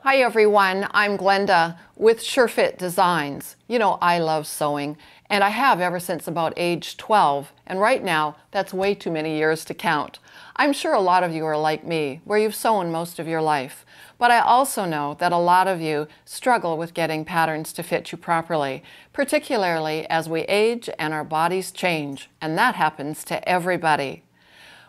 Hi everyone, I'm Glenda with SureFit Designs. You know, I love sewing, and I have ever since about age 12, and right now that's way too many years to count. I'm sure a lot of you are like me, where you've sewn most of your life, but I also know that a lot of you struggle with getting patterns to fit you properly, particularly as we age and our bodies change, and that happens to everybody.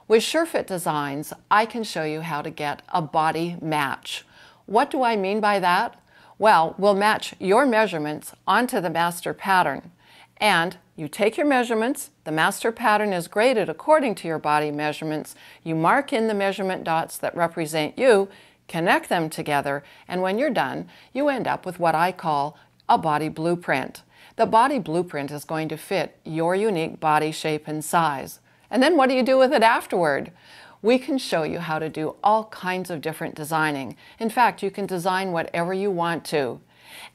With SureFit Designs, I can show you how to get a body match. What do I mean by that? Well, we'll match your measurements onto the master pattern. And you take your measurements, the master pattern is graded according to your body measurements, you mark in the measurement dots that represent you, connect them together, and when you're done, you end up with what I call a body blueprint. The body blueprint is going to fit your unique body shape and size. And then what do you do with it afterward? We can show you how to do all kinds of different designing. In fact, you can design whatever you want to.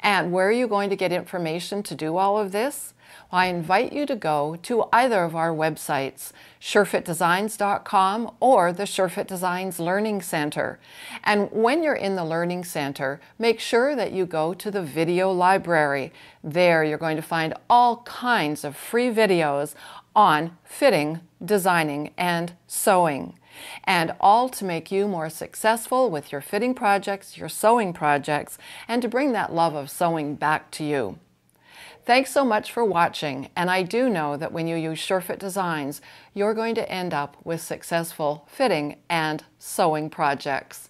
And where are you going to get information to do all of this? Well, I invite you to go to either of our websites, surefitdesigns.com or the SureFit Designs Learning Center. And when you're in the Learning Center, make sure that you go to the video library. There you're going to find all kinds of free videos on fitting, designing, and sewing. And all to make you more successful with your fitting projects, your sewing projects, and to bring that love of sewing back to you. Thanks so much for watching, and I do know that when you use SureFit Designs, you're going to end up with successful fitting and sewing projects.